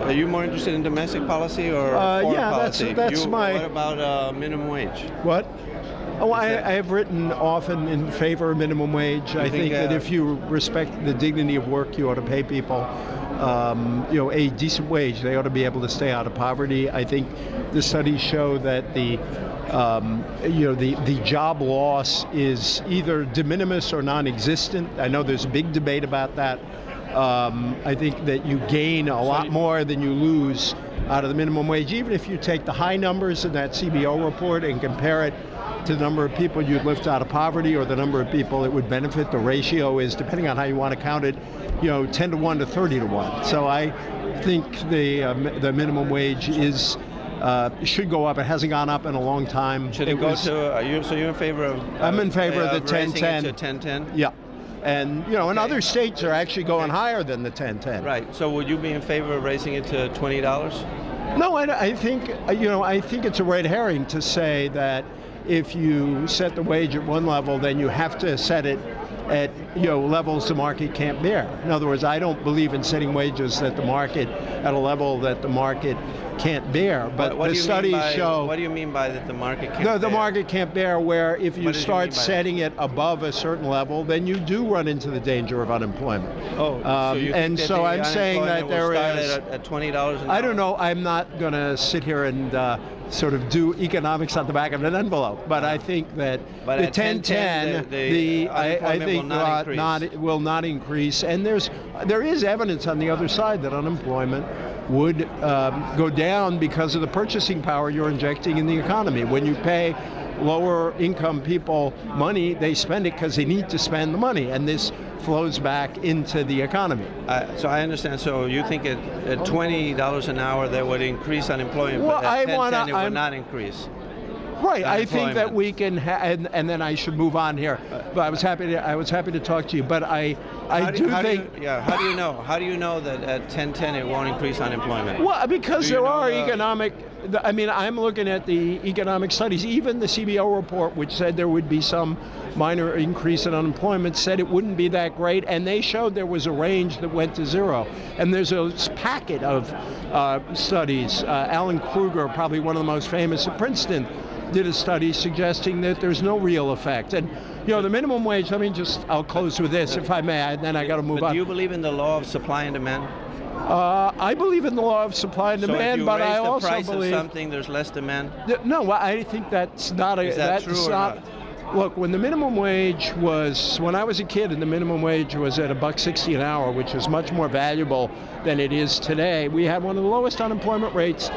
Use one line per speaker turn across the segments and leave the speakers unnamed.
Are you more interested in domestic policy or foreign policy?
That's my...
What about minimum wage?
What? Oh, I have written often in favor of minimum wage. I think that if you respect the dignity of work, you ought to pay people, a decent wage. They ought to be able to stay out of poverty. I think the studies show that the job loss is either de minimis or non-existent. I know there's a big debate about that. I think that you gain a lot more than you lose out of the minimum wage, even if you take the high numbers in that CBO report and compare it to the number of people you'd lift out of poverty or the number of people it would benefit. The ratio is, depending on how you want to count it, 10 to 1 to 30 to 1. So I think the minimum wage is should go up. It hasn't gone up in a long time.
Should it go to? So you're in favor of?
I'm in favor of the 10-10.
To 10-10.
Yeah. And and other states are actually going higher than the 10-10.
Right. So would you be in favor of raising it to $20?
No, I think I think it's a red herring to say that if you set the wage at one level, then you have to set it at levels the market can't bear. In other words, I don't believe in setting wages at the market at a level that the market can't bear. But the studies show.
What do you mean by that the market can't bear?
No, the market can't bear, where if you start setting it above a certain level, then you do run into the danger of unemployment.
Oh,
so I'm saying that there is
at $20 an hour?
I don't know. I'm not going to sit here and sort of do economics on the back of an envelope, but I think that the 10-10, I think will not increase, and there is evidence on the other side that unemployment would go down because of the purchasing power you're injecting in the economy. When you pay lower income people money, they spend it because they need to spend the money, and this flows back into the economy.
So I understand. So you think at $20 an hour that would increase unemployment, but at 10-10 it would not increase?
Right. I think that we can, and then I should move on here. But I was happy to talk to you. But I do think.
How do you know? How do you know that at 10-10 it won't increase unemployment?
Well, because there are economic. I mean, I'm looking at the economic studies. Even the CBO report, which said there would be some minor increase in unemployment, said it wouldn't be that great, and they showed there was a range that went to zero. And there's a packet of studies. Alan Kruger, probably one of the most famous at Princeton, did a study suggesting that there's no real effect. And the minimum wage, I'll close with this, if I may, then I got to move on.
Do you believe in the law of supply and demand?
I believe in the law of supply and demand, but I also believe...
So if you raise the price of something, there's less demand?
No, I think that's not...
Is that true or not?
Look, when the minimum wage was... When I was a kid and the minimum wage was at $1.60 an hour, which is much more valuable than it is today, we had one of the lowest unemployment rates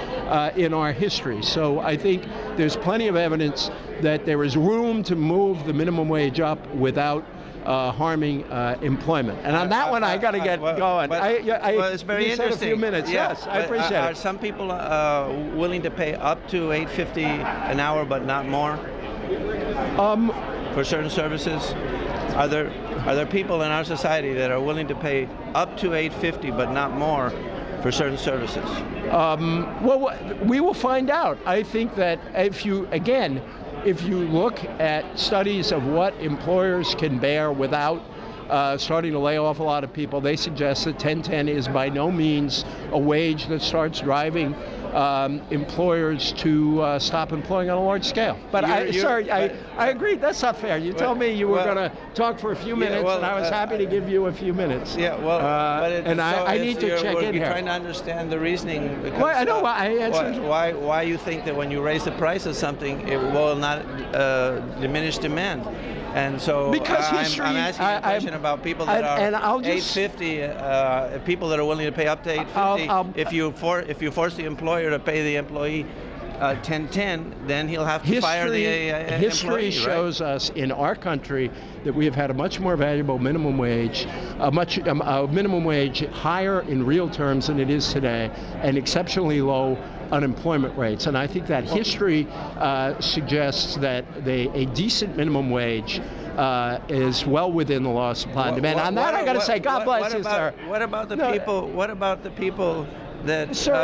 in our history. So I think there's plenty of evidence that there is room to move the minimum wage up without harming employment. And on that one, I got to get going.
It's very interesting.
A few minutes. Yes, I appreciate it.
Are some people willing to pay up to $8.50 an hour, but not more? For certain services? Are there people in our society that are willing to pay up to $8.50, but not more for certain services?
Well, we will find out. I think that if you look at studies of what employers can bear without starting to lay off a lot of people, they suggest that 10-10 is by no means a wage that starts driving employers to stop employing on a large scale. But I agreed. That's not fair. You told me you were going to talk for a few minutes, and I was happy to give you a few minutes.
Yeah, well,
I need to check in here.
We're trying to understand the reasoning. Because,
I know. I answered.
Why you think that when you raise the price of something, it will not diminish demand? And so
history,
I'm asking you a question about people that are $8.50, people that are willing to pay up to $8.50. If you force the employer to pay the employee 10-10, then he'll have to fire the employee.
History shows us in our country that we have had a much more valuable minimum wage, a minimum wage higher in real terms than it is today, and exceptionally low unemployment rates. And I think that history suggests that a decent minimum wage is well within the law of supply and demand. On that, I got to say, God bless you, sir.
What about the people? What about the people that?
Sir,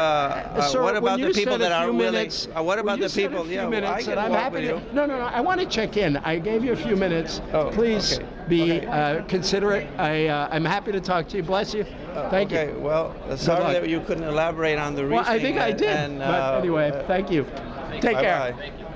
what about the people that are willing? What about the people?
Yeah, I can walk with you. No. I want to check in. I gave you a few minutes. Please be considerate. I'm happy to talk to you. Bless you.
Thank you.
Okay, well, sorry that you couldn't elaborate on the reasoning.
Well, I think I did. But anyway, thank you. Take care.
Bye-bye.